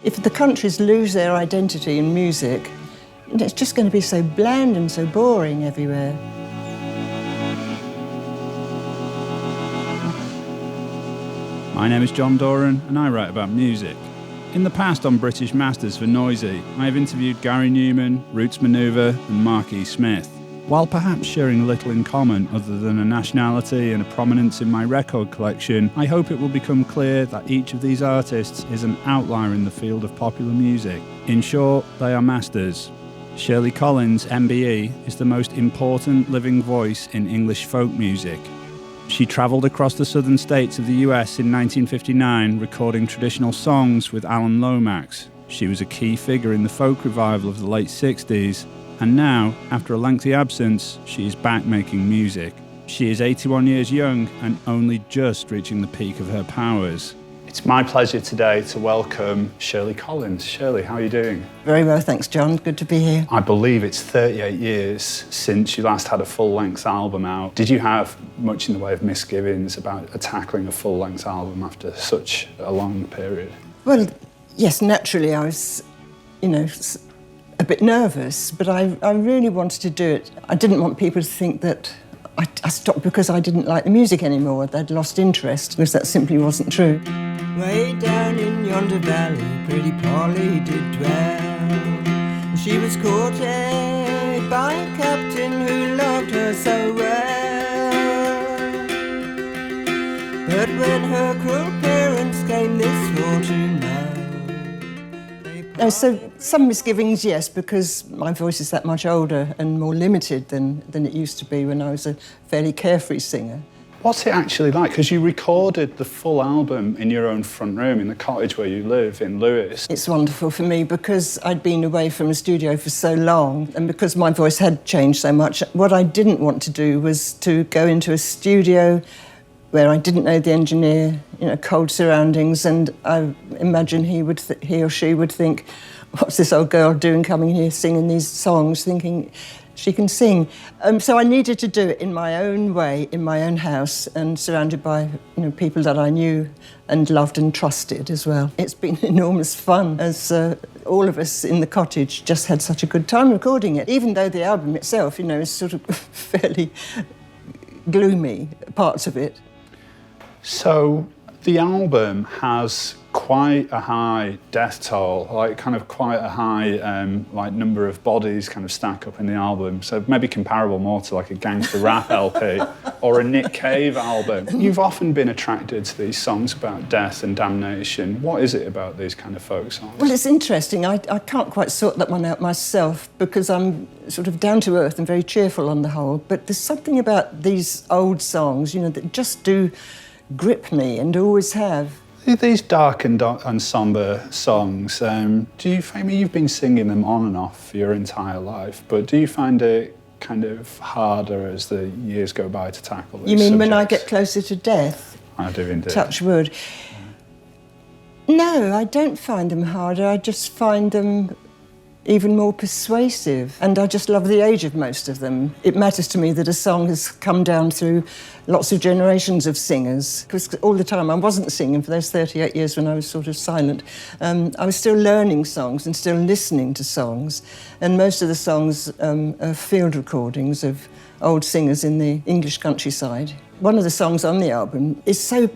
If the countries lose their identity in music, it's just going to be so bland and so boring everywhere. My name is John Doran and I write about music. In the past on British Masters for Noisey, I have interviewed Gary Newman, Roots Maneuver and Mark E. Smith. While perhaps sharing little in common other than a nationality and a prominence in my record collection, I hope it will become clear that each of these artists is an outlier in the field of popular music. In short, they are masters. Shirley Collins MBE is the most important living voice in English folk music. She travelled across the southern states of the US in 1959 recording traditional songs with Alan Lomax. She was a key figure in the folk revival of the late 60s, and now, after a lengthy absence, she is back making music. She is 81 years young and only just reaching the peak of her powers. It's my pleasure today to welcome Shirley Collins. Shirley, how are you doing? Very well, thanks, John. Good to be here. I believe it's 38 years since you last had a full-length album out. Did you have much in the way of misgivings about tackling a full-length album after such a long period? Well, yes, naturally I was, a bit nervous, but I really wanted to do it. I didn't want people to think that I stopped because I didn't like the music anymore. They'd lost interest, because that simply wasn't true. Way down in yonder valley, pretty Polly did dwell. She was courted by a captain who loved her so well. But when her cruel parents came this for to know. So some misgivings, yes, because my voice is that much older and more limited than it used to be when I was a fairly carefree singer. What's it actually like? Because you recorded the full album in your own front room in the cottage where you live in Lewis. It's wonderful for me because I'd been away from a studio for so long, and because my voice had changed so much. What I didn't want to do was to go into a studio where I didn't know the engineer, cold surroundings, and I imagine he or she would think, what's this old girl doing coming here singing these songs, thinking she can sing. So I needed to do it in my own way, in my own house, and surrounded by people that I knew and loved and trusted as well. It's been enormous fun, as all of us in the cottage just had such a good time recording it, even though the album itself, is sort of fairly gloomy, parts of it. So the album has quite a high death toll, quite a high number of bodies kind of stack up in the album. So maybe comparable more to like a gangster rap LP or a Nick Cave album. You've often been attracted to these songs about death and damnation. What is it about these kind of folk songs? Well, it's interesting. I can't quite sort that one out myself because I'm sort of down to earth and very cheerful on the whole. But there's something about these old songs, that just do grip me and always have. These dark and sombre songs, you've been singing them on and off your entire life, but do you find it kind of harder as the years go by to tackle these subjects? You mean when I get closer to death? I do indeed. Touch wood. No, I don't find them harder. I just find them even more persuasive. And I just love the age of most of them. It matters to me that a song has come down through lots of generations of singers. Because all the time I wasn't singing for those 38 years when I was sort of silent. I was still learning songs and still listening to songs. And most of the songs are field recordings of old singers in the English countryside. One of the songs on the album is so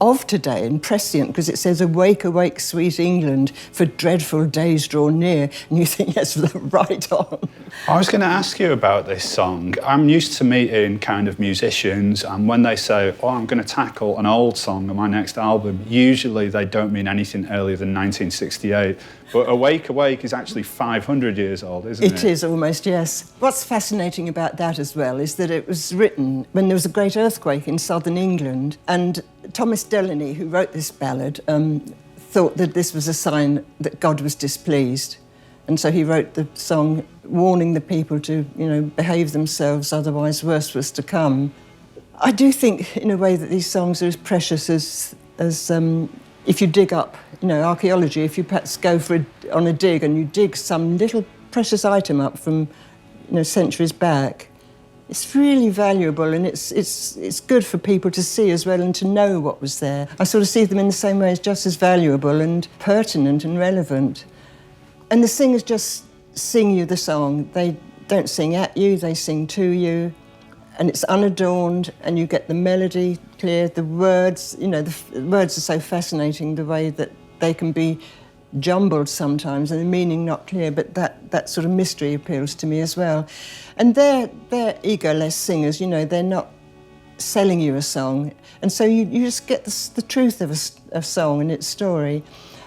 of today and prescient because it says, "Awake, awake, sweet England, for dreadful days draw near." And you think, yes, right on. I was going to ask you about this song. I'm used to meeting kind of musicians, and when they say, I'm going to tackle an old song on my next album, usually they don't mean anything earlier than 1968. But Awake, Awake is actually 500 years old, isn't it? It is almost, yes. What's fascinating about that as well is that it was written when there was a great earthquake in southern England, and Thomas Delaney, who wrote this ballad, thought that this was a sign that God was displeased. And so he wrote the song warning the people to, behave themselves, otherwise worse was to come. I do think, in a way, that these songs are as precious as if you dig up, archaeology, if you perhaps go on a dig and you dig some little precious item up from, centuries back, It's really valuable, and it's good for people to see as well and to know what was there. I sort of see them in the same way as just as valuable and pertinent and relevant. And the singers just sing you the song. They don't sing at you, they sing to you. And it's unadorned, and you get the melody clear, the words, you know, the words are so fascinating, the way that they can be jumbled sometimes and the meaning not clear, but that sort of mystery appeals to me as well. And they're egoless singers, you know, they're not selling you a song. And so you just get the truth of a song and its story.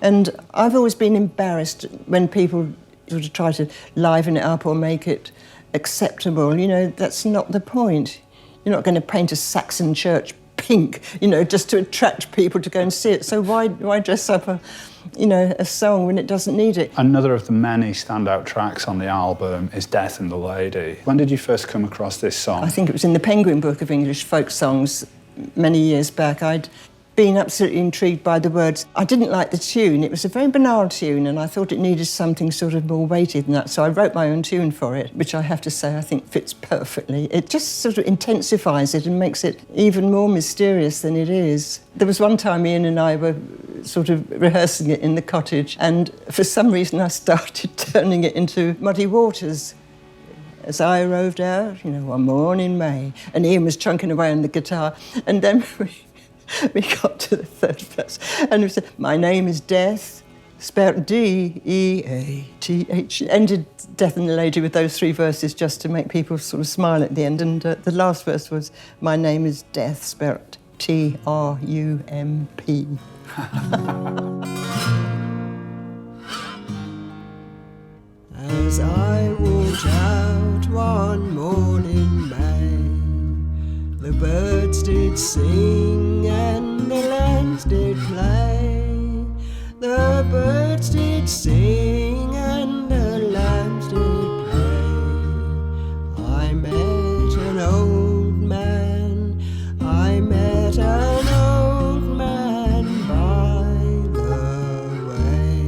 And I've always been embarrassed when people sort of try to liven it up or make it acceptable. You know, that's not the point. You're not going to paint a Saxon church pink, you know, just to attract people to go and see it. So why dress up a song when it doesn't need it? Another of the many standout tracks on the album is Death and the Lady. When did you first come across this song? I think it was in the Penguin Book of English Folk Songs many years back. I'd been absolutely intrigued by the words. I didn't like the tune. It was a very banal tune, and I thought it needed something sort of more weighty than that, so I wrote my own tune for it, which I have to say I think fits perfectly. It just sort of intensifies it and makes it even more mysterious than it is. There was one time Ian and I were sort of rehearsing it in the cottage, and for some reason I started turning it into Muddy Waters. As I roved out, you know, one morning in May, and Ian was chunking away on the guitar, and then we got to the third verse, and we said, "My name is Death," spelled D-E-A-T-H. Ended Death and the Lady with those three verses just to make people sort of smile at the end, and the last verse was, "My name is Death," spelled T-R-U-M-P. As I walked out one morning May, the birds did sing and the lambs did play. The birds did sing and the lambs did play. I met an old man, I met an old man by the way.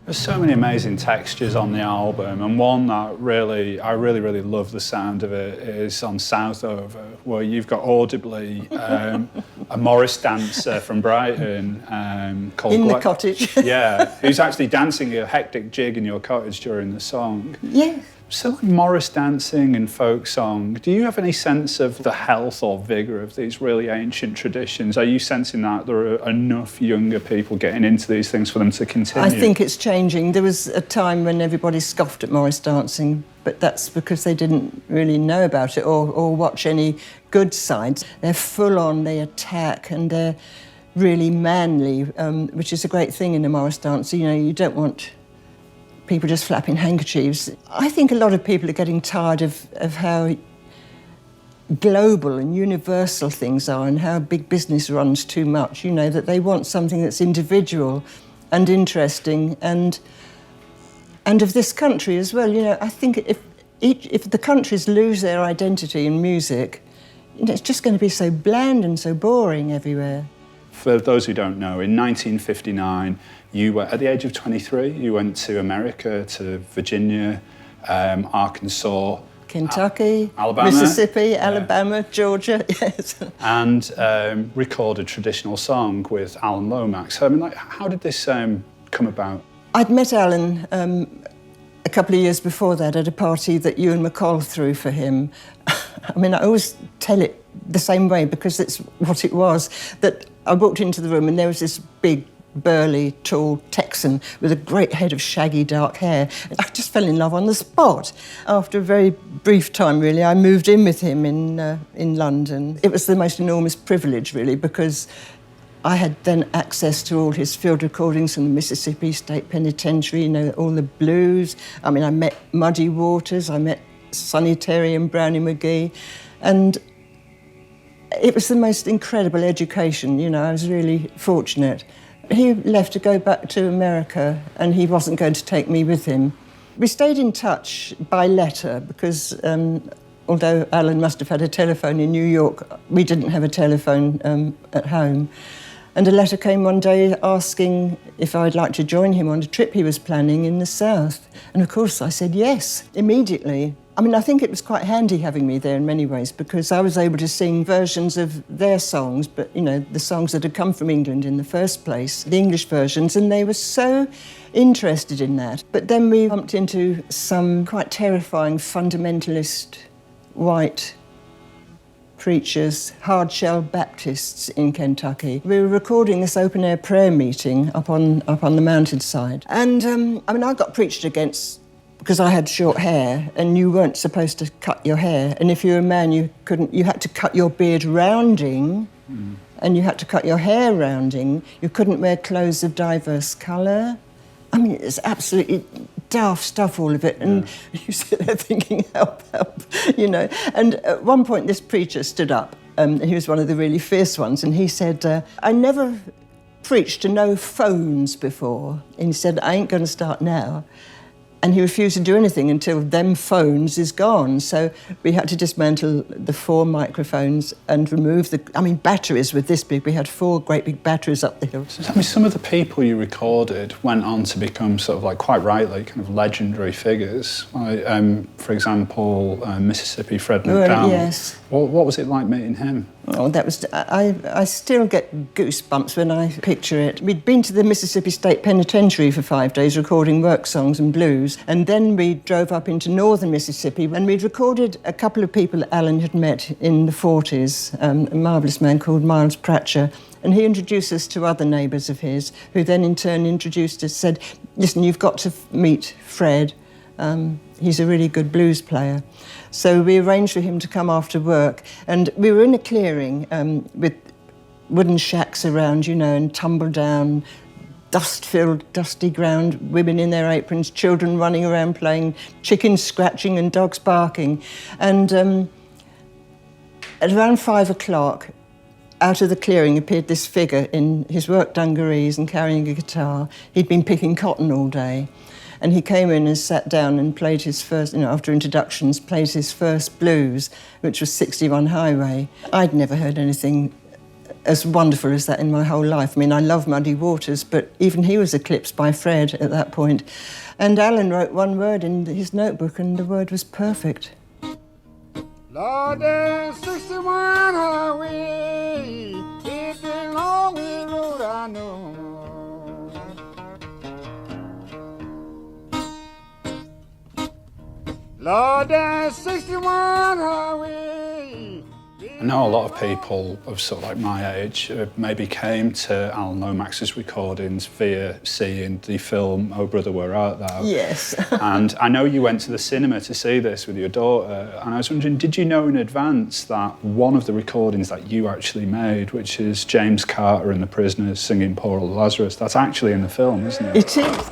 There's so many amazing textures on the album, and one that I really love the sound of it is on South Over, where you've got audibly a Morris dancer from Brighton called in the cottage. Yeah, who's actually dancing a hectic jig in your cottage during the song. Yeah. So like Morris dancing and folk song, do you have any sense of the health or vigour of these really ancient traditions? Are you sensing that there are enough younger people getting into these things for them to continue? I think it's changing. There was a time when everybody scoffed at Morris dancing, but that's because they didn't really know about it or watch any good sides. They're full on, they attack, and they're really manly, which is a great thing in a Morris dance. You know, you don't want people just flapping handkerchiefs. I think a lot of people are getting tired of how global and universal things are and how big business runs too much, you know, that they want something that's individual and interesting and of this country as well. You know, I think if the countries lose their identity in music, you know, it's just going to be so bland and so boring everywhere. For those who don't know, in 1959, you were, at the age of 23, you went to America, to Virginia, Arkansas, Kentucky, Alabama, Mississippi, Alabama, Georgia, yes. And recorded traditional song with Alan Lomax. So, I mean, like, how did this come about? I'd met Alan a couple of years before that at a party that Ewan McCall threw for him. I mean, I always tell it the same way because it's what it was, that I walked into the room and there was this big, burly, tall Texan with a great head of shaggy dark hair. I just fell in love on the spot. After a very brief time, really, I moved in with him in London. It was the most enormous privilege, really, because I had then access to all his field recordings from the Mississippi State Penitentiary, you know, all the blues. I mean, I met Muddy Waters, I met Sonny Terry and Brownie McGee, and it was the most incredible education, you know, I was really fortunate. He left to go back to America and he wasn't going to take me with him. We stayed in touch by letter because although Alan must have had a telephone in New York, we didn't have a telephone at home. And a letter came one day asking if I'd like to join him on a trip he was planning in the South. And of course I said yes, immediately. I mean, I think it was quite handy having me there in many ways, because I was able to sing versions of their songs, but, you know, the songs that had come from England in the first place, the English versions, and they were so interested in that. But then we bumped into some quite terrifying fundamentalist white preachers, hard-shell Baptists in Kentucky. We were recording this open-air prayer meeting up on the mountainside. And, I mean, I got preached against because I had short hair, and you weren't supposed to cut your hair. And if you were a man, you had to cut your beard rounding, and you had to cut your hair rounding. You couldn't wear clothes of diverse colour. I mean, it's absolutely daft stuff, all of it. And you sit there thinking, help, help, you know. And at one point, this preacher stood up. He was one of the really fierce ones, and he said, I never preached to no phones before. And he said, I ain't going to start now. And he refused to do anything until them phones is gone. So we had to dismantle the 4 microphones and remove batteries were this big. We had 4 great big batteries up the hill. So tell me, some of the people you recorded went on to become sort of like, quite rightly, kind of legendary figures. Like, for example, Mississippi Fred McDowell. Yes. What was it like meeting him? Oh, that was... I still get goosebumps when I picture it. We'd been to the Mississippi State Penitentiary for 5 days recording work songs and blues, and then we drove up into northern Mississippi, and we'd recorded a couple of people that Alan had met in the 40s, a marvellous man called Miles Pratcher, and he introduced us to other neighbours of his, who then in turn introduced us, said, listen, you've got to meet Fred. He's a really good blues player. So we arranged for him to come after work, and we were in a clearing with wooden shacks around, you know, and tumble down, dust-filled, dusty ground, women in their aprons, children running around playing, chickens scratching and dogs barking. And at around 5 o'clock, out of the clearing appeared this figure in his work dungarees and carrying a guitar. He'd been picking cotton all day. And he came in and sat down and played his first, you know, after introductions, played his first blues, which was 61 Highway. I'd never heard anything as wonderful as that in my whole life. I mean, I love Muddy Waters, but even he was eclipsed by Fred at that point. And Alan wrote one word in his notebook, and the word was perfect. Lord, there's 61 Highway, it's a long road I know. Lord, there's 61 Highway. I know a lot of people of sort of like my age maybe came to Alan Lomax's recordings via seeing the film Oh Brother Where Art Thou? Yes. And I know you went to the cinema to see this with your daughter, and I was wondering, did you know in advance that one of the recordings that you actually made, which is James Carter and the Prisoners singing Poor Old Lazarus, that's actually in the film, isn't it? It is.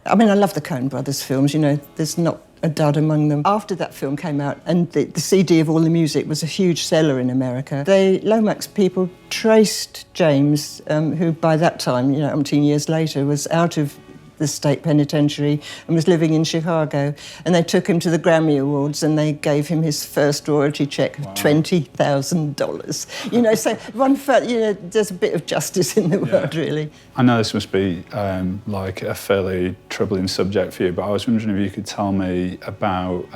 I mean, I love the Coen Brothers films, you know, there's not a dud among them. After that film came out, and the CD of all the music was a huge seller in America, the Lomax people traced James, who by that time, you know, umpteen years later, was out of the state penitentiary and was living in Chicago. And they took him to the Grammy Awards and they gave him his first royalty check of $20,000. You know, so you know, there's a bit of justice in the world, really. I know this must be like a fairly troubling subject for you, but I was wondering if you could tell me about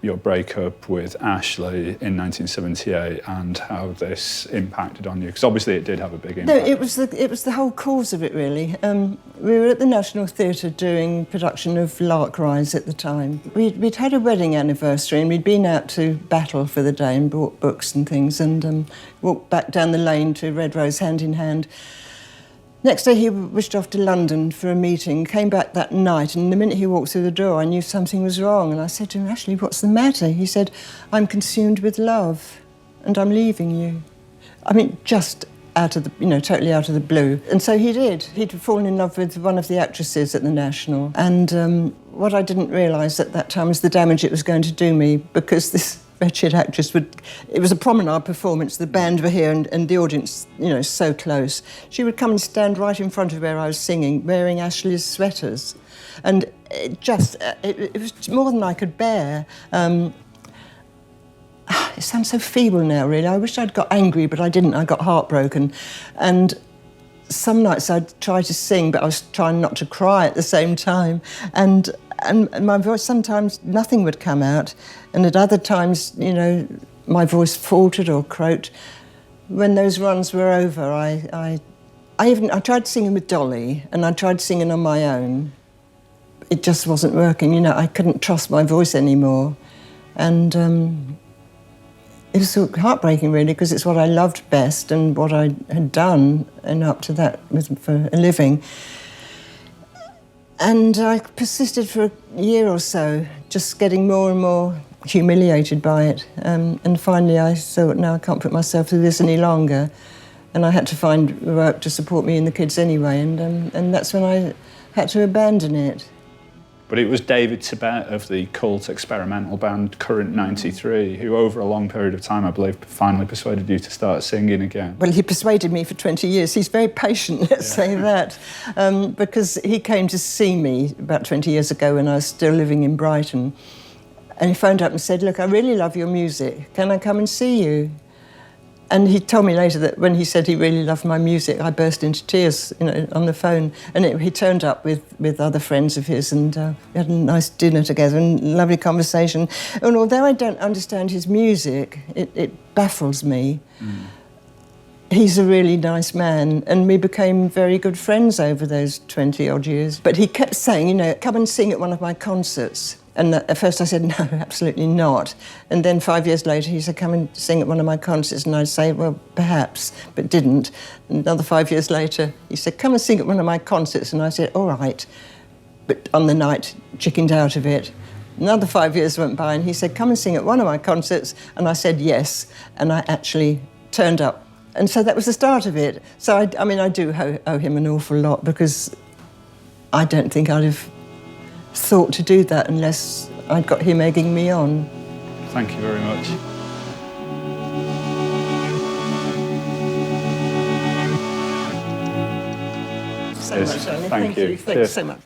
your breakup with Ashley in 1978 and how this impacted on you, because obviously it did have a big impact. No, it was the whole cause of it, really. We were at the National Theatre doing production of Lark Rise at the time. We'd had a wedding anniversary and we'd been out to Battle for the day and bought books and things, and walked back down the lane to Red Rose hand in hand. Next day he wished off to London for a meeting, came back that night, and the minute he walked through the door I knew something was wrong, and I said to him, Ashley, what's the matter? He said, I'm consumed with love and I'm leaving you. I mean, just out of the, you know, totally out of the blue. And so he did. He'd fallen in love with one of the actresses at the National. And what I didn't realise at that time was the damage it was going to do me, because this wretched actress would... It was a promenade performance, the band were here and the audience, you know, so close. She would come and stand right in front of where I was singing, wearing Ashley's sweaters. And it just... It was more than I could bear. It sounds so feeble now, really. I wish I'd got angry, but I didn't. I got heartbroken. And some nights I'd try to sing, but I was trying not to cry at the same time. And my voice, sometimes nothing would come out. And at other times, you know, my voice faltered or croaked. When those runs were over, I tried singing with Dolly, and I tried singing on my own. It just wasn't working, you know. I couldn't trust my voice anymore. And it was sort of heartbreaking, really, because it's what I loved best and what I had done, and up to that was for a living. And I persisted for a year or so, just getting more and more humiliated by it. And finally I thought, no, I can't put myself through this any longer. And I had to find work to support me and the kids anyway, and that's when I had to abandon it. But it was David Tibet of the cult experimental band Current 93 who, over a long period of time, I believe, finally persuaded you to start singing again. Well, he persuaded me for 20 years. He's very patient, let's say that, because he came to see me about 20 years ago when I was still living in Brighton. And he phoned up and said, look, I really love your music. Can I come and see you? And he told me later that when he said he really loved my music, I burst into tears, you know, on the phone. And he turned up with other friends of his, and we had a nice dinner together and lovely conversation. And although I don't understand his music, it baffles me. Mm. He's a really nice man, and we became very good friends over those 20-odd years. But he kept saying, you know, come and sing at one of my concerts. And at first I said, no, absolutely not. And then 5 years later, he said, come and sing at one of my concerts. And I'd say, well, perhaps, but didn't. Another 5 years later, he said, come and sing at one of my concerts. And I said, all right. But on the night, chickened out of it. Another 5 years went by, and he said, come and sing at one of my concerts. And I said, yes. And I actually turned up. And so that was the start of it. So, I mean, I do owe him an awful lot, because I don't think I'd have thought to do that unless I'd got him egging me on. Thank you very much. So much, Alan. Thank you. Thanks so much.